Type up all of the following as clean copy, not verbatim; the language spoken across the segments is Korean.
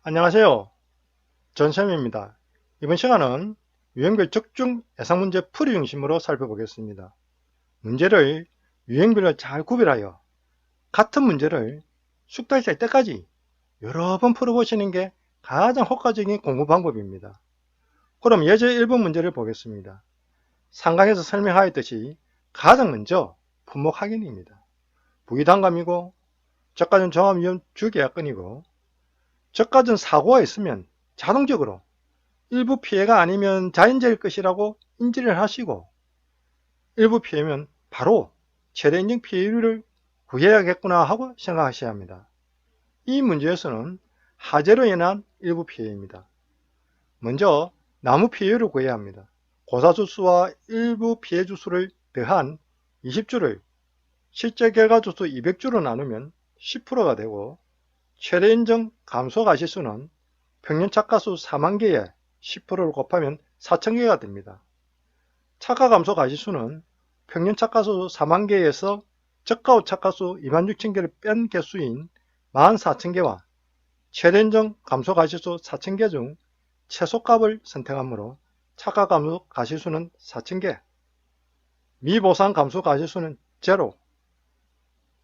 안녕하세요. 전쌤입니다. 이번 시간은 유형별 적중 예상문제 풀이 중심으로 살펴보겠습니다. 문제를 유형별로 잘 구별하여 같은 문제를 숙달이 될 때까지 여러 번 풀어보시는 게 가장 효과적인 공부 방법입니다. 그럼 예제 1번 문제를 보겠습니다. 상강에서 설명하였듯이 가장 먼저 품목 확인입니다. 부의단감이고 저가전 종합위험 주계약건이고 저가전 사고가 있으면 자동적으로 일부 피해가 아니면 자연재해일 것이라고 인지를 하시고 일부 피해면 바로 최대 인정 피해율을 구해야겠구나 하고 생각하셔야 합니다. 이 문제에서는 화재로 인한 일부 피해입니다. 먼저 나무 피해율을 구해야 합니다. 고사주수와 일부 피해 주수를 더한 20주를 실제 결과 주수 200주로 나누면 10%가 되고 최대 인정 감소 가시수는 평균 착가수 4만 개에 10%를 곱하면 4,000개가 됩니다. 착가 감소 가시수는 평균 착가수 4만 개에서 저가 후 착가수 26,000개를 뺀 개수인 14,000개와 최대 인정 감소 가시수 4,000개 중 최소값을 선택하므로 착가 감소 가시수는 4,000개, 미보상 감소 가시수는 제로,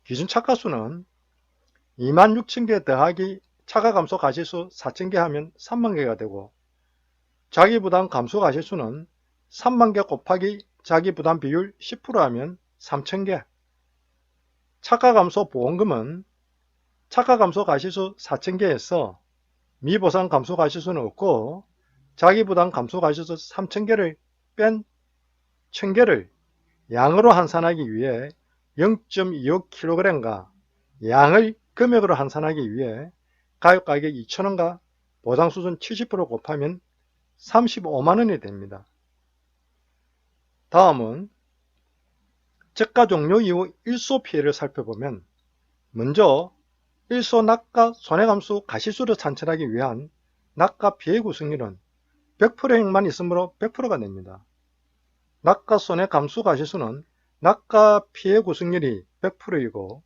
기준 착가수는 26,000개 더하기 착가 감소 가시수 4,000개 하면 3만 개가 되고 자기부담 감소 가시수는 3만 개 곱하기 자기부담 비율 10% 하면 3,000개. 착가 감소 보험금은 착가 감소 가시수 4,000개에서 미보상 감소 가시수는 없고 자기부담 감소 가시수 3,000개를 뺀 1,000개를 양으로 환산하기 위해 0.25kg과 양을 금액으로 환산하기 위해 가격 2,000원과 보상수준 70% 곱하면 35만원이 됩니다. 다음은 저가 종료 이후 일소 피해를 살펴보면 먼저 일소 낙가 손해감수 가시수를 산출하기 위한 낙가 피해 구성률은 100%만 있으므로 100%가 됩니다. 낙가 손해감수 가시수는 낙가 피해 구성률이 100%이고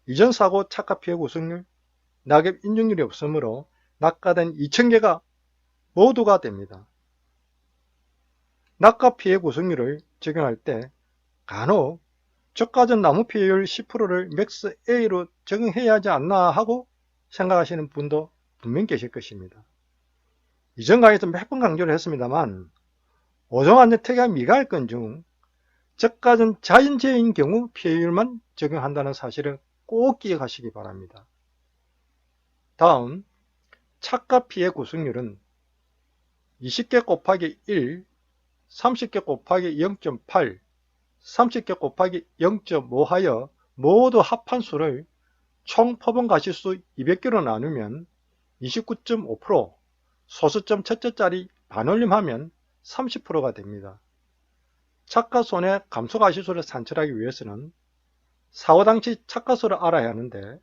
이전 사고 착가 피해 구성률, 낙엽 인정률이 없으므로 낙가된 2,000개가 모두가 됩니다. 낙가 피해 구성률을 적용할 때 간혹 저가전 나무 피해율 10%를 맥스 A로 적용해야 하지 않나 하고 생각하시는 분도 분명 계실 것입니다. 이전 강의에서 몇 번 강조를 했습니다만 오종안전 특약 미가할건 중 저가전 자연재해인 경우 피해율만 적용한다는 사실을 꼭 기억하시기 바랍니다. 다음 착가 피해 구성률은 20개 곱하기 1, 30개 곱하기 0.8, 30개 곱하기 0.5 하여 모두 합한 수를 총 표본 가시수 200개로 나누면 29.5%, 소수점 첫째 자리 반올림하면 30%가 됩니다. 착가 손해 감소 가시수를 산출하기 위해서는 사고 당시 착가수를 알아야 하는데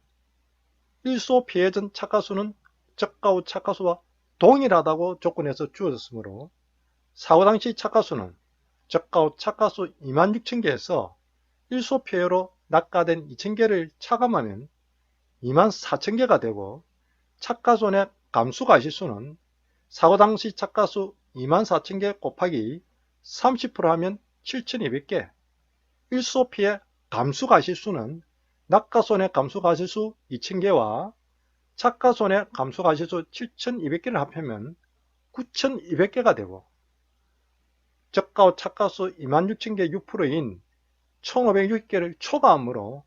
일소 피해 전 착가수는 저가 후 착가수와 동일하다고 조건에서 주어졌으므로 사고 당시 착가수는 저가 후 착가수 26,000개에서 일소 피해로 낙가된 2,000개를 차감하면 24,000개가 되고 착가손해 감수 가시수는 사고 당시 착가수 24,000개 곱하기 30% 하면 7,200개, 일소 피해 감수 가시수는 낙가손해 감수 가시수 2,000개와 착가손해 감수 가시수 7,200개를 합하면 9,200개가 되고 저가 후 착가수 26,000개 6%인 1,560개를 초과함으로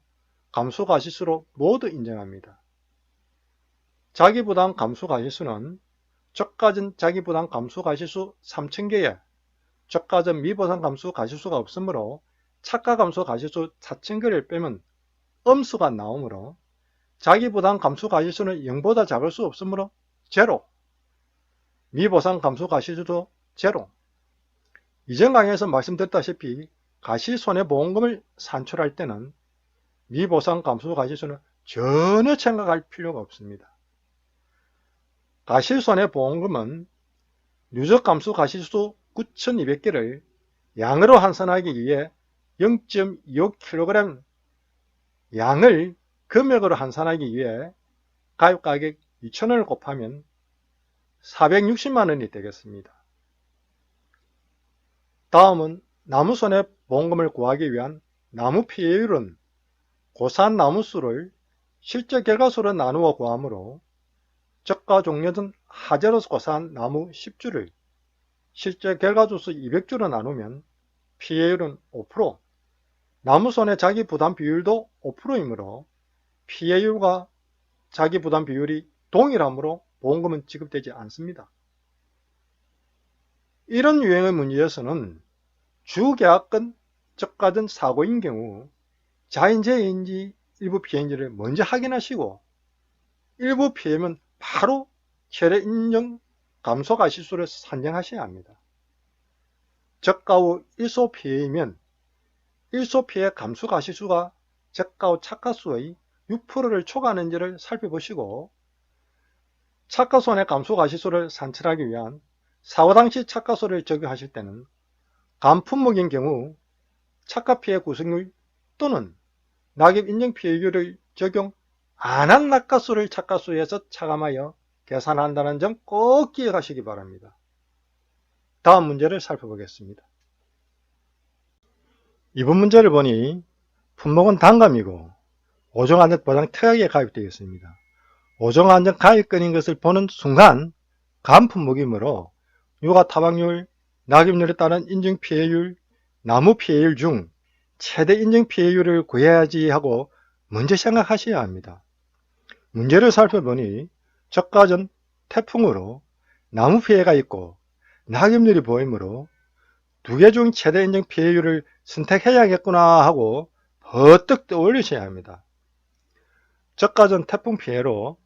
감수 가시수로 모두 인정합니다. 자기부담 감수 가시수는 저가전 자기부담 감수 가시수 3,000개에 저가전 미보상 감수 가시수가 없으므로 착가 감수 가시수 4,000개를 빼면 음수가 나오므로 자기부담 감수 가시수는 0보다 작을 수 없으므로 제로, 미보상 감수 가시수도 제로. 이전 강의에서 말씀드렸다시피 가시손해보험금을 산출할 때는 미보상 감수 가시수는 전혀 생각할 필요가 없습니다. 가시손해보험금은 누적감수 가시수 9,200개를 양으로 환산하기 위해 0.25kg 양을 금액으로 환산하기 위해 가격가격 2,000원을 곱하면 460만원이 되겠습니다. 다음은 나무손해보험금을 구하기 위한 나무피해율은 고사한 나무수를 실제 결과수로 나누어 구하므로 적과 종려 등 하재로서 고사한 나무 10주를 실제 결과주수 200주로 나누면 피해율은 5%, 나무손해 자기부담 비율도 5%이므로 피해율과 자기부담 비율이 동일하므로 보험금은 지급되지 않습니다. 이런 유형의 문제에서는 주계약건 적가전 사고인 경우 자인재해인지 일부 피해인지를 먼저 확인하시고 일부 피해면 바로 최대 인정 감소가시수를 산정하셔야 합니다. 저가 후 일소 피해이면 일소 피해 감소가시수가 저가 후 착가수의 6%를 초과하는지를 살펴보시고 착가손해 감소가시수를 산출하기 위한 사고 당시 착가수를 적용하실 때는 간품목인 경우 착가피해 구성률 또는 낙입인정피해율을 적용 안한 낙가수를 착가수에서 차감하여 계산한다는 점 꼭 기억하시기 바랍니다. 다음 문제를 살펴보겠습니다. 이번 문제를 보니 품목은 단감이고 오종안전보장 특약에 가입되어 있습니다. 오종안전 가입건인 것을 보는 순간 간품목이므로 유가 타박률, 낙입률에 따른 인증피해율, 나무피해율 중 최대 인증피해율을 구해야지 하고 먼저 생각하셔야 합니다. 문제를 살펴보니 적가전 태풍으로 나무피해가 있고 낙입률이 보이므로 두 개 중 최대 인증피해율을 선택해야겠구나 하고 버뜩 떠올리셔야 합니다. 적가전 태풍 피해로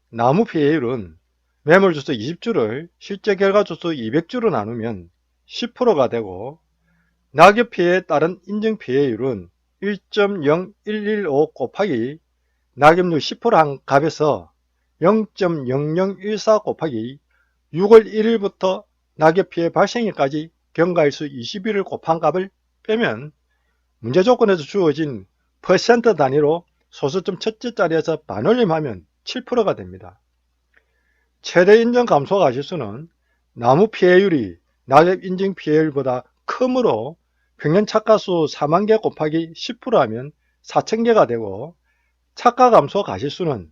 나무 피해율은 매물주수 20주를 실제 결과주수 200주로 나누면 10%가 되고 낙엽 피해에 따른 인증 피해율은 1.0115 곱하기 낙엽률 10%한 값에서 0.0014 곱하기 6월 1일부터 낙엽 피해 발생일까지 경과일수 20일을 곱한 값을 빼면 문제 조건에서 주어진 퍼센트 단위로 소수점 첫째 자리에서 반올림하면 7%가 됩니다. 최대 인정 감소가시수는 나무 피해율이 낙엽 인증 피해율보다 크므로 평년 착가수 40,000개 곱하기 10%하면 40,000개가 되고 착가 감소 가시수는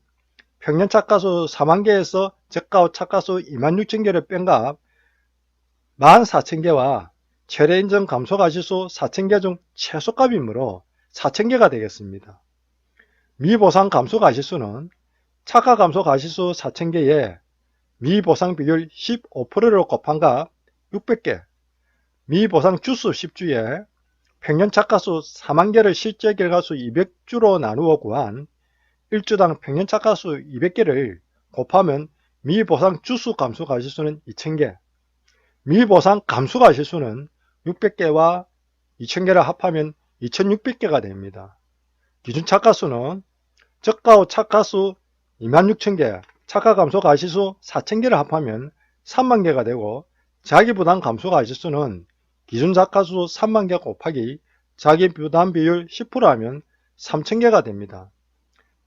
평년 착가수 40,000개에서 저가 후 착가수 26,000개를 뺀 값 14,000개와 최대 인정 감소 가시수 4,000개 중 최소값이므로 4,000개가 되겠습니다. 미보상 감소 가시수는 착가 감소 가시수 4,000개에 미보상 비율 15%를 곱한 값 600개, 미보상 주수 10주에 평년 착가수 40,000개를 실제 결과수 200주로 나누어 구한 1주당 평년 착가수 200개를 곱하면 미보상 주수 감소 가시수는 2,000개, 미보상 감소 가시수는 600개와 2,000개를 합하면 2,600개가 됩니다. 기준 착가수는 저가 후 착가수 26,000개, 착가 감소 가시수 4,000개를 합하면 30,000개가 되고 자기부담 감소 가시수는 기준 착가수 30,000개 곱하기 자기부담 비율 10% 하면 3,000개가 됩니다.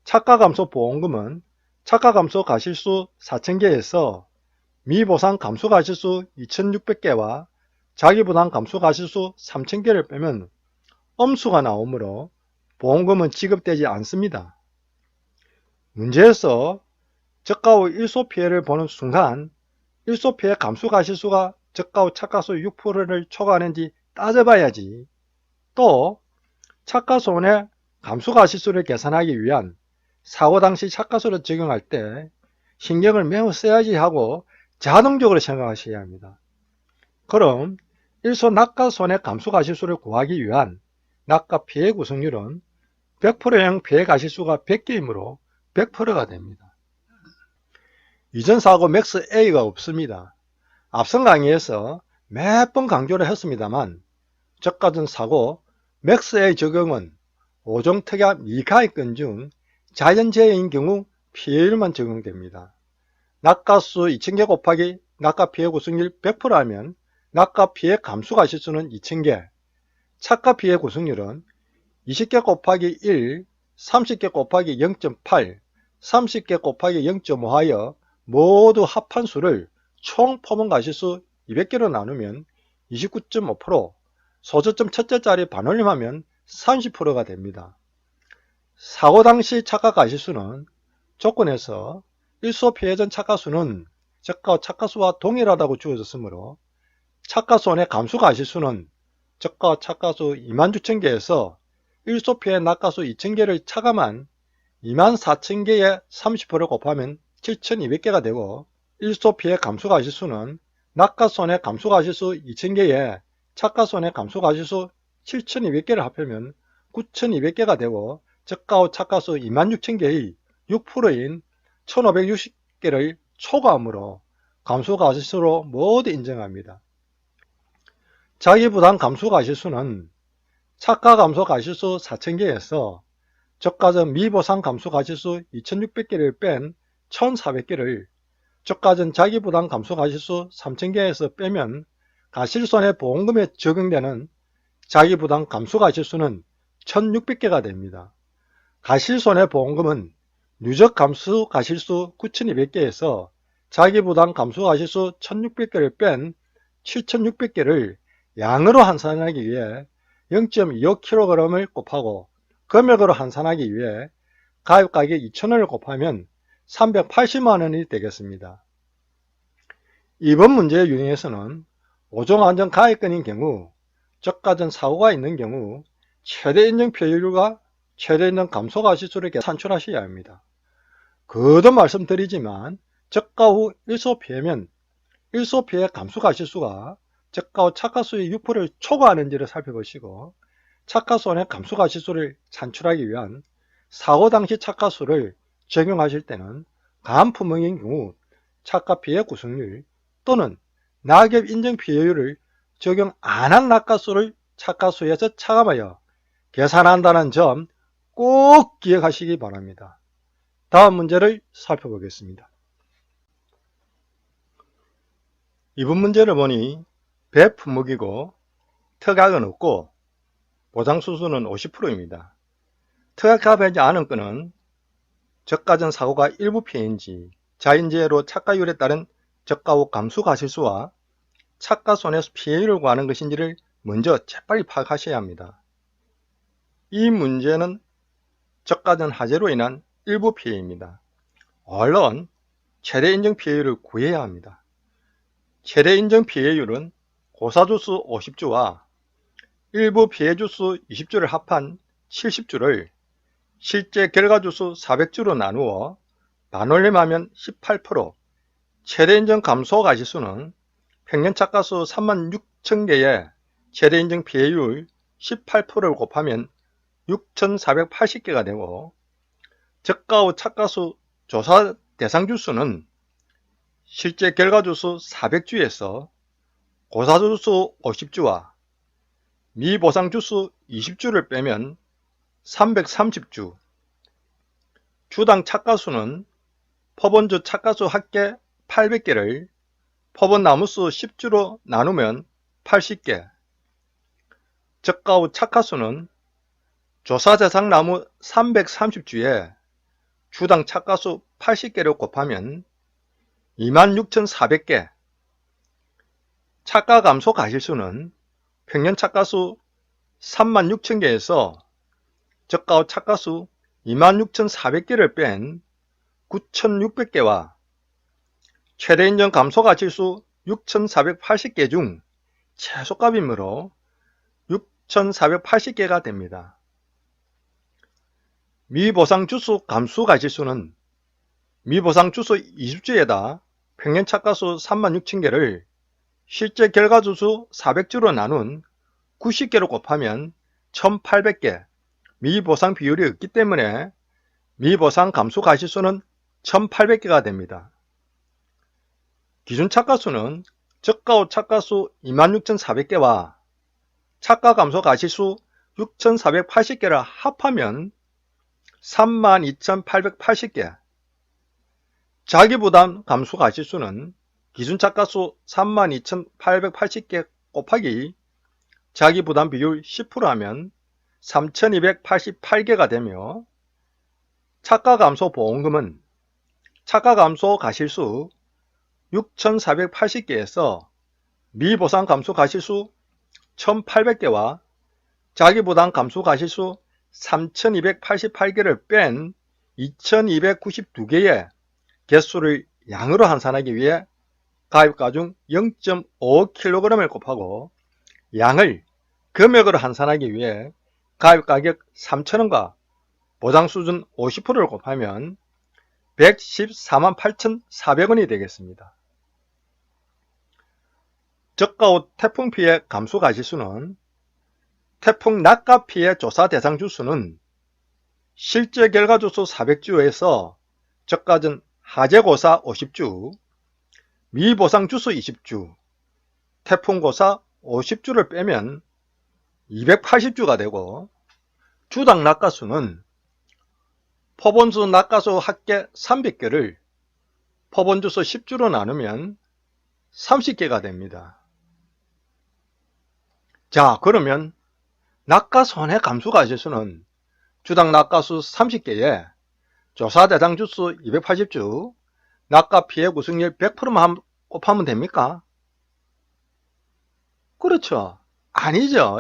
착가 감소 보험금은 착가 감소 가시수 4,000개에서 미보상 감소 가시수 2,600개와 자기부담 감소 가시수 3,000개를 빼면 엄수가 나오므로 보험금은 지급되지 않습니다. 문제에서 저가 후 일소 피해를 보는 순간 일소 피해 감소 가시수가 저가 후 착가수 6%를 초과하는지 따져봐야지. 또 착가손해 감소 가시수를 계산하기 위한 사고 당시 착가수를 적용할 때 신경을 매우 써야지 하고 자동적으로 생각하셔야 합니다. 그럼 일소 낙가손해 감소 가시수를 구하기 위한 낙가 피해 구성률은 100%형 피해 가시수가 100개이므로 100%가 됩니다. 이전 사고 맥스 A가 없습니다. 앞선 강의에서 몇 번 강조를 했습니다만 저가전 사고 맥스 A 적용은 5종 특약 미가입건 중 자연재해인 경우 피해율만 적용됩니다. 낙가수 2,000개 곱하기 낙가 피해 구성률 100% 하면 낙가 피해 감소 가시수는 2,000개, 착가 피해 구성률은 20개 곱하기 1, 30개 곱하기 0.8, 30개 곱하기 0.5 하여 모두 합한 수를 총 포먼 가시수 200개로 나누면 29.5%, 소저점 첫째 자리 반올림하면 30%가 됩니다. 사고 당시 착가 가시수는 조건에서 일소 피해 전 착가수는 저가 착가수와 동일하다고 주어졌으므로 착가손의 감수 가시수는 저가 착가수 26,000개에서 일소 피해 낙가수 2,000개를 차감한 24,000개의 30%를 곱하면 7,200개가 되고, 일소 피해 감수 가시수는 낙가손의 감수 가시수 2,000개에 착가손의 감수 가시수 7,200개를 합하면 9,200개가 되고, 저가 착가수 26,000개의 6%인 1,560개를 초과하므로 감수 가시수로 모두 인정합니다. 자기부담 감수 가시수는 착가 감수 가시수 4,000개에서 저가전 미보상 감수 가시수 2,600개를 뺀 1,400개를 저가전 자기부담 감수 가시수 3,000개에서 빼면 가실손해보험금에 적용되는 자기부담 감수 가시수는 1,600개가 됩니다. 가실손해보험금은 누적 감수 가실수 9,200개에서 자기부담 감수 가실수 1,600개를 뺀 7,600개를 양으로 환산하기 위해 0.25kg을 곱하고 금액으로 환산하기 위해 가입가격 2,000원을 곱하면 380만원이 되겠습니다. 이번 문제의 유형에서는 5종 안전 가입건인 경우, 저가전 사고가 있는 경우 최대 인정 피해율과 최대 인정 감소 가시수를 산출하셔야 합니다. 거듭 말씀드리지만 저가 후 일소 피해면 일소 피해 감소 가시수가 저가 후 착가수의 6%를 초과하는지를 살펴보시고, 착가손해 감수 가시수를 산출하기 위한 사고 당시 착가수를 적용하실 때는 가한품목인 경우 착가 피해 구성률 또는 낙엽 인정 피해율을 적용 안 한 낙가수를 착가수에서 차감하여 계산한다는 점 꼭 기억하시기 바랍니다. 다음 문제를 살펴보겠습니다. 이번 문제를 보니 배 품목이고 특약은 없고 보장수수는 50%입니다. 특약합하지 않은 건은 저가전 사고가 일부 피해인지 자인재해로 착가율에 따른 저가 후 감수 가실수와 착가 손해수 피해율을 구하는 것인지를 먼저 재빨리 파악하셔야 합니다. 이 문제는 저가전 하재로 인한 일부 피해입니다. 얼른 최대 인정 피해율을 구해야 합니다. 최대 인정 피해율은 고사주수 50주와 일부 피해주수 20주를 합한 70주를 실제 결과주수 400주로 나누어 반올림하면 18%, 최대 인정 감소 가시수는 평년 착가수 36,000개의 최대 인정 피해율 18%를 곱하면 6,480개가 되고, 저가 후 착가수 조사 대상 주수는 실제 결과주수 400주에서 고사주수 50주와 미보상주수 20주를 빼면 330주, 주당 착가수는 법원주 착가수 합계 800개를 법원 나무수 10주로 나누면 80개, 저가 후 착가수는 조사 대상 나무 330주에 주당 착가수 80개를 곱하면 26,400개, 착가 감소 가실수는 평년 착가수 36,000개에서 저가 후 착가수 26,400개를 뺀 9,600개와 최대 인정 감소 가실수 6,480개 중 최소값이므로 6,480개가 됩니다. 미보상 주수 감수 가실수는 미보상 주수 20주에다 평년 착가수 36,000개를 실제 결과주수 400주로 나눈 90개로 곱하면 1,800개, 미보상 비율이 없기 때문에 미보상 감수 가실수는 1,800개가 됩니다. 기준 착가수는 저가 후 착가수 26,400개와 착가 감소 가실수 6,480개를 합하면 32,880개, 자기부담 감수 가실수는 기준 착가수 32,880개 곱하기 자기부담 비율 10% 하면 3,288개가 되며, 차가감소 보험금은 차가감소 가실수 6,480개에서 미보상 감소 가실수 1,800개와 자기부담 감소 가실수 3,288개를 뺀 2,292개의 개수를 양으로 환산하기 위해 가입가 중 0.5kg을 곱하고 양을 금액으로 환산하기 위해 가입가격 3,000원과 보장수준 50%를 곱하면 114만 8,400원이 되겠습니다. 저가 후 태풍 피해 감소 가실수는 태풍 낙가 피해 조사 대상 주수는 실제 결과 주수 400주에서 저가 전 하재고사 50주, 미보상 주수 20주, 태풍고사 50주를 빼면 280주가 되고, 주당 낙가수는 포본수 낙가수 합계 300개를 포본주수 10주로 나누면 30개가 됩니다. 자, 그러면 낙가손해 감소 가실수는 주당 낙가수 30개에 조사 대상 주수 280주, 낙가 피해 구성률 100%만 곱하면 됩니까? 그렇죠. 아니죠.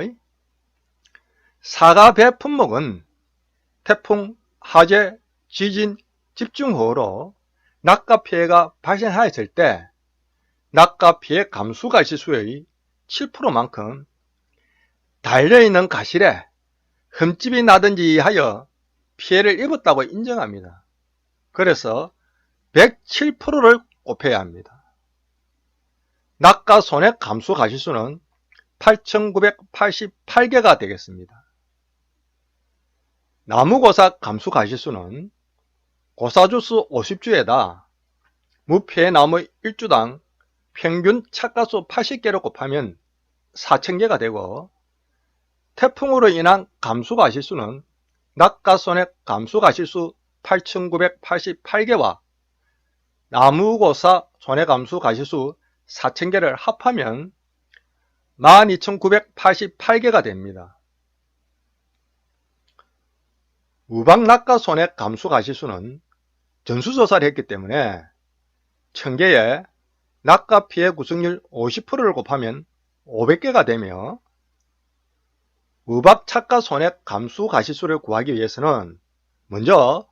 사과 배 품목은 태풍, 화재, 지진, 집중호우로 낙가 피해가 발생하였을 때 낙가 피해 감소 가실수의 7%만큼 달려있는 가실에 흠집이 나든지 하여 피해를 입었다고 인정합니다. 그래서 107%를 곱해야 합니다. 낙가 손해 감소 가실수는 8,988개가 되겠습니다. 나무고사 감소 가실수는 고사주수 50주에다 무피해 나무 1주당 평균 착가수 80개를 곱하면 4,000개가 되고, 태풍으로 인한 감소 가실수는 낙가손해 감소 가실수 8,988개와 나무고사 손해 감소 가실수 4,000개를 합하면 12,988개가 됩니다. 우박 낙가 손해 감소 가실수는 전수조사를 했기 때문에 1000개에 낙가 피해 구성률 50%를 곱하면 500개가 되며, 우박 착가 손해 감소 가실수를 구하기 위해서는 먼저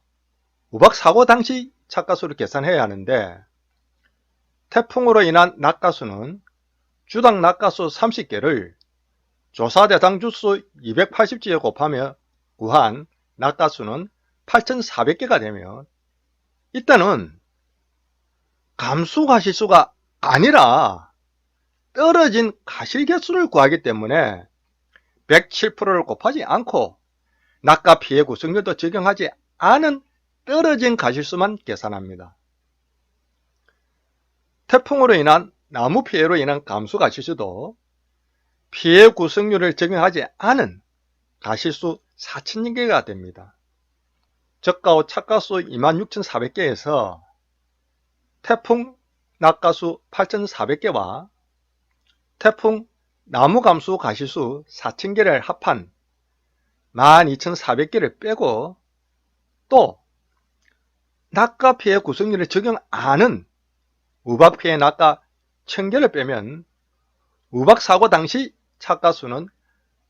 우박 사고 당시 착가수를 계산해야 하는데, 태풍으로 인한 낙가수는 주당 낙가수 30개를 조사 대상 주수 280주에 곱하며 구한 낙가수는 8,400개가 되며, 이때는 감소 가실수가 아니라 떨어진 가실 개수를 구하기 때문에 107%를 곱하지 않고 낙가 피해 구성률도 적용하지 않은 떨어진 가실수만 계산합니다. 태풍으로 인한 나무 피해로 인한 감소 가실수도 피해 구성률을 적용하지 않은 가실수 4,000개가 됩니다. 저가 후 착가수 26,400개에서 태풍 낙가수 8,400개와 태풍 나무 감소 가실수 4,000개를 합한 12,400개를 빼고, 또 낙가 피해 구성률을 적용 안 하는 우박 피해 낙가 1,000개를 빼면 우박 사고 당시 착가수는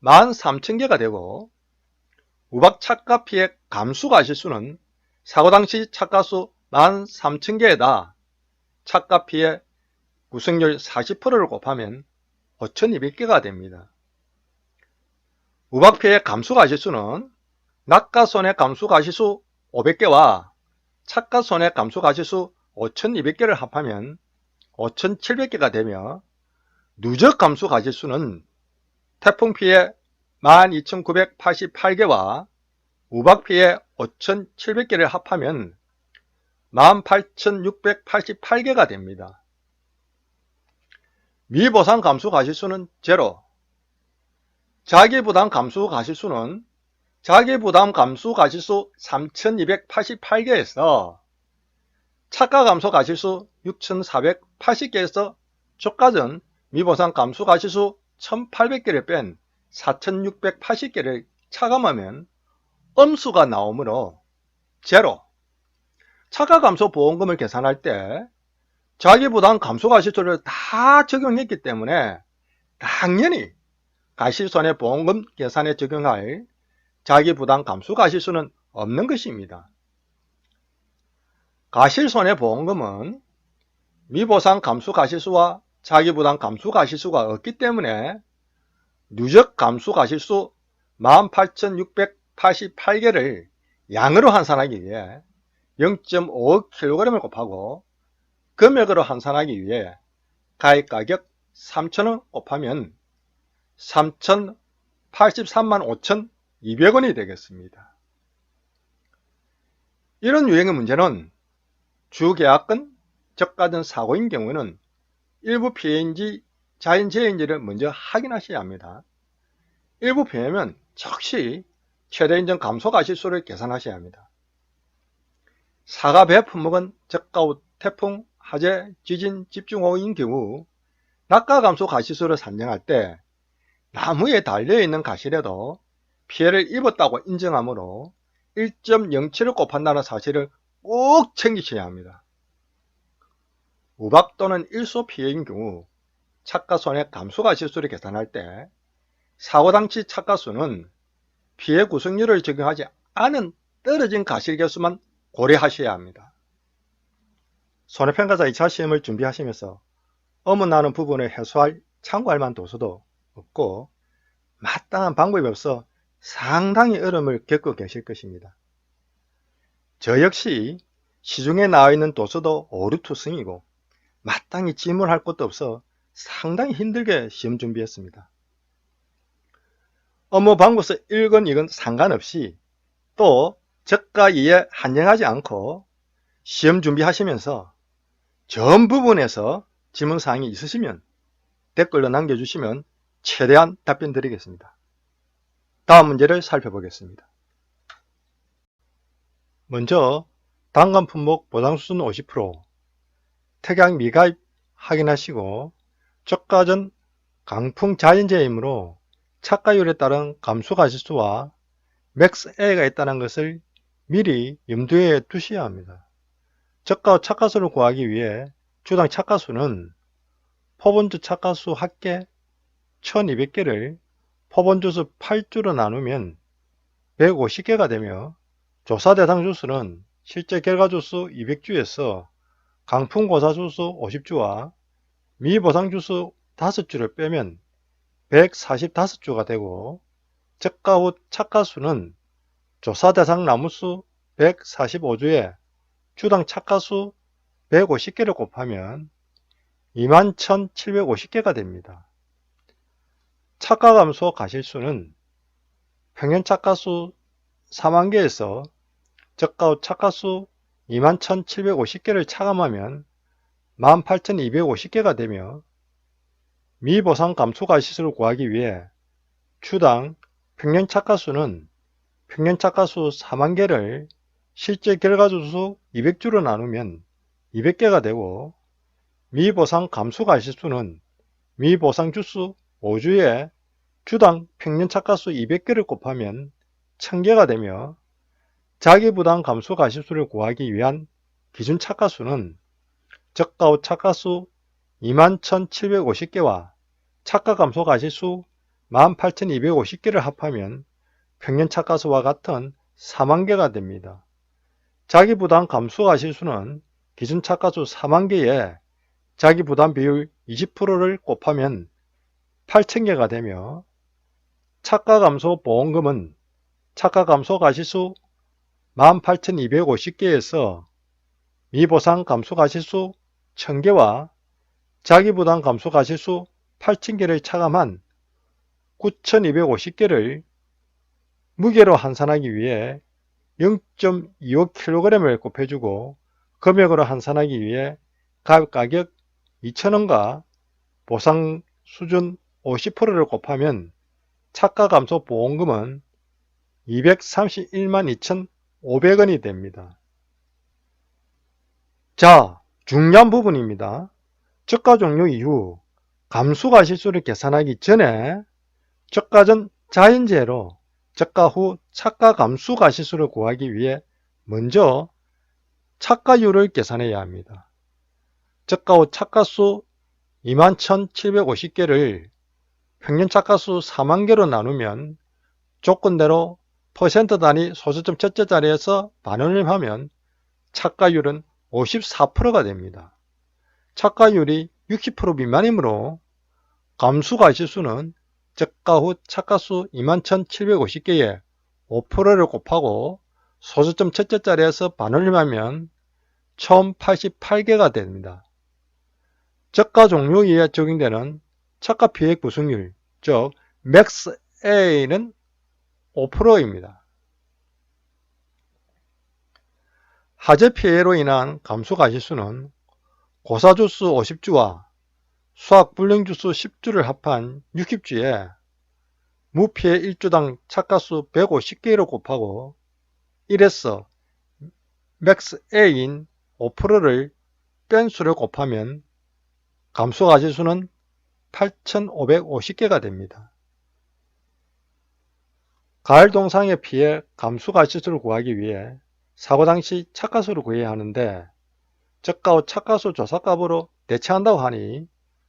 13,000개가 되고, 우박 착가 피해 감소 가실수는 사고 당시 착가수 13,000개에다 착가 피해 구성률 40%를 곱하면 5,200개가 됩니다. 우박 피해 감소 가실수는 낙가 손해 감소 가실수 500개와 착가 손해 감소 가실수 5,200개를 합하면 5,700개가 되며, 누적 감소 가실수는 태풍 피해 12,988개와 우박 피해 5,700개를 합하면 18,688개가 됩니다. 미보상 감소 가실수는 제로. 자기부담 감소 가실수는 자기부담 감소 가실수 3,288개에서 착가 감소 가실수 6,480개에서 조가전 미보상 감소 가실수 1,800개를 뺀 4,680개를 차감하면 엄수가 나오므로 제로. 차가감소보험금을 계산할 때 자기부담 감소가시수를 다 적용했기 때문에 당연히 가실손해보험금 계산에 적용할 자기부담 감소가시수는 없는 것입니다. 가실손해보험금은 미보상 감소가시수와 자기부담 감소가시수가 없기 때문에 누적 감소가시수 18,688개를 양으로 환산하기 위해 0.5kg을 곱하고 금액으로 환산하기 위해 가입가격 3,000원 곱하면 3,083만 5,200원이 되겠습니다. 이런 유형의 문제는 주계약건, 저가전 사고인 경우에는 일부 피해인지 자연재해인지를 먼저 확인하셔야 합니다. 일부 피해면 즉시 최대 인정 감소가시수를 계산하셔야 합니다. 사과, 배 품목은 저가 후 태풍, 화재, 지진, 집중호우인 경우 낙가감소가시수를 산정할 때 나무에 달려있는 가실에도 피해를 입었다고 인정하므로 1.07을 곱한다는 사실을 꼭 챙기셔야 합니다. 우박 또는 일소 피해인 경우 착가손해 감소가시수를 계산할 때 사고 당시 착가수는 피해 구성률을 적용하지 않은 떨어진 가실개수만 고려하셔야 합니다. 손해평가사 2차 시험을 준비하시면서 어긋나는 부분을 해소할 참고할 만한 도서도 없고 마땅한 방법이 없어 상당히 어려움을 겪고 계실 것입니다. 저 역시 시중에 나와 있는 도서도 오류투성이고 마땅히 질문할 것도 없어 상당히 힘들게 시험 준비했습니다. 업무 방법서 1건 2건 상관없이 또 저가 이해 한정하지 않고 시험 준비하시면서 전 부분에서 질문사항이 있으시면 댓글로 남겨주시면 최대한 답변 드리겠습니다. 다음 문제를 살펴보겠습니다. 먼저 단감 품목 보상수준 50%, 특약 미가입 확인하시고 저가 전 강풍 자연재해이므로 착가율에 따른 감소가시수와 맥스A가 있다는 것을 미리 염두에 두셔야 합니다. 저가 착가수를 구하기 위해 주당 착가수는 포본주 착가수 합계 1200개를 포본주수 8주로 나누면 150개가 되며 조사 대상 주수는 실제 결과주수 200주에서 강풍고사주수 50주와 미보상주수 5주를 빼면 145주가 되고 저가 후 착가수는 조사 대상 나무수 145주에 주당 착가수 150개를 곱하면 21,750개가 됩니다. 착가감소 가실수는 평균 착가수 40,000개에서 저가 후 착가수 21,750개를 차감하면 18,250개가 되며 미보상 감소가시수를 구하기 위해 주당 평균 착가수는 평균 착가수 40,000개를 실제 결과주수 200주로 나누면 200개가 되고 미보상 감소가시수는 미보상주수 5주에 주당 평균 착가수 200개를 곱하면 1000개가 되며 자기부담 감소가시수를 구하기 위한 기준 착가수는 저가 후 착가수 21,750개와 착가감소가시수 18,250개를 합하면 평균 착가수와 같은 40,000개가 됩니다. 자기부담 감소가시수는 기준 착가수 40,000개에 자기부담 비율 20%를 곱하면 8,000개가 되며 착가감소보험금은 착가감소가시수 18,250개에서 미보상 감소가시수 1000개와 자기부담 감소가시수 8,000개를 차감한 9,250개를 무게로 환산하기 위해 0.25kg을 곱해주고 금액으로 환산하기 위해 가격 2,000원과 보상 수준 50%를 곱하면 착가감소보험금은 231만 2,500원이 됩니다. 자, 중요한 부분입니다. 저가 종료 이후 감소가시수를 계산하기 전에 저가 전 자연재해로 저가 후 착가감소가시수를 구하기 위해 먼저 착가율을 계산해야 합니다. 저가 후 착가수 21,750개를 평균 착가수 4만개로 나누면 조건대로 퍼센트 단위 소수점 첫째 자리에서 반올림하면 착가율은 54%가 됩니다. 착가율이 60% 미만이므로 감수가시수는 저가 후 착가수 21,750개에 5%를 곱하고 소수점 첫째 자리에서 반올림하면 1088개가 됩니다. 저가 종류에 적용되는 착가 피해 구성률, 즉 맥스 A는 5%입니다. 하재 피해로 인한 감수가시수는 고사주수 50주와 수학불량주수 10주를 합한 60주에 무피해 1주당 착가수 150개로 곱하고 1에서 맥스 A인 5%를 뺀 수를 곱하면 감수가시수는 8,550개가 됩니다. 가을 동상에 피해 감수가시수를 구하기 위해 사고 당시 착가수를 구해야 하는데 저가 후 착가수 조사값으로 대체한다고 하니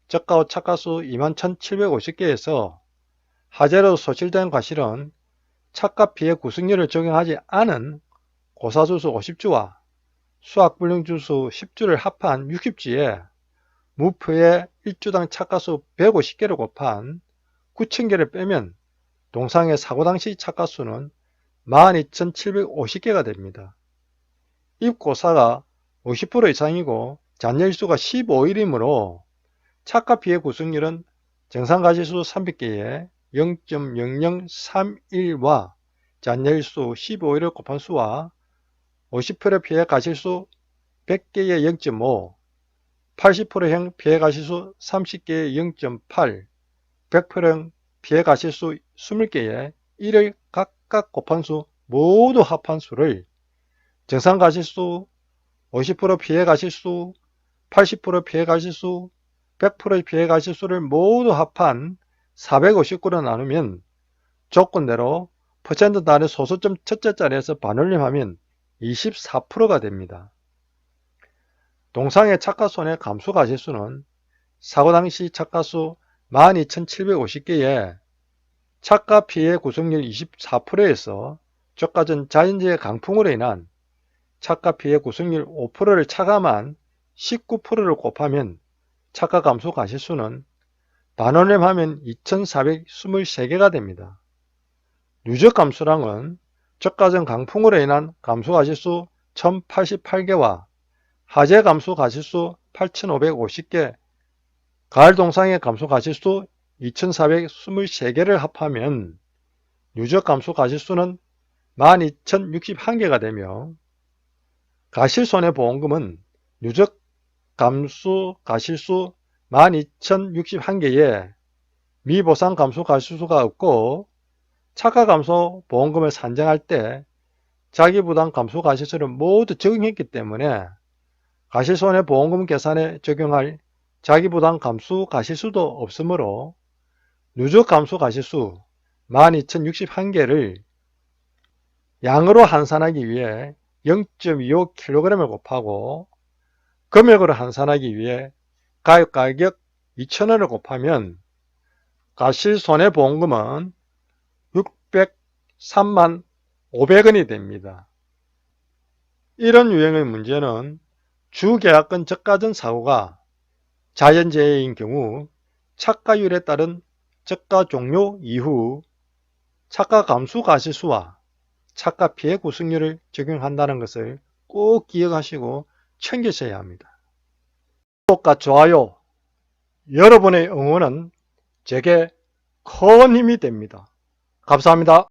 저가 후 착가수 21,750개에서 하재로 소실된 과실은 착가 피해 구성률을 적용하지 않은 고사주수 50주와 수학불량주수 10주를 합한 60주에 무피해 1주당 착가수 150개를 곱한 9,000개를 빼면 동상의 사고 당시 착가수는 12,750개가 됩니다. 입고사가 50% 이상이고 잔여일수가 15일이므로 착가 피해 구성률은 정상가시수 300개에 0.0031와 잔여일수 15일을 곱한 수와 50% 피해 가실수 100개의 0.5, 80%형 피해 가실수 30개의 0.8, 100%형 피해 가실수 20개의 1을 각각 곱한 수 모두 합한 수를 정상가실수, 50% 피해 가실수, 80% 피해 가실수, 100% 피해 가실수를 모두 합한 459로 나누면 조건대로 퍼센트 단위 소수점 첫째 자리에서 반올림하면 24%가 됩니다. 동상의 착가손의 감수가시수는 사고 당시 착가수 12,750개에 착가 피해 구성률 24%에서 저가 전 자연재해 강풍으로 인한 착가 피해 구성률 5%를 차감한 19%를 곱하면 착가 감소 가시수는 반올림하면 2,423개가 됩니다. 누적 감소량은 저가 전 강풍으로 인한 감소 가시수 1,088개와 하재 감소 가시수 8,550개, 가을 동상의 감소 가시수 2,423개를 합하면 누적 감소 가시수는 12,061개가 되며 가실손해보험금은 누적 감소 가실수 12,061개에 미보상 감소 가실수가 없고 착가 감소 보험금을 산정할 때 자기부담 감소 가실수를 모두 적용했기 때문에 가실손해보험금 계산에 적용할 자기부담 감소 가실수도 없으므로 누적 감소 가실수 12,061개를 양으로 환산하기 위해 0.25kg을 곱하고 금액으로 환산하기 위해 가격 2,000원을 곱하면 가실손해보험금은 603만 500원이 됩니다. 이런 유형의 문제는 주계약권 저가전 사고가 자연재해인 경우 착가율에 따른 저가 종료 이후 착가 감수 가실수와 착가 피해 구성률을 적용한다는 것을 꼭 기억하시고 챙기셔야 합니다. 구독과 좋아요, 여러분의 응원은 제게 큰 힘이 됩니다. 감사합니다.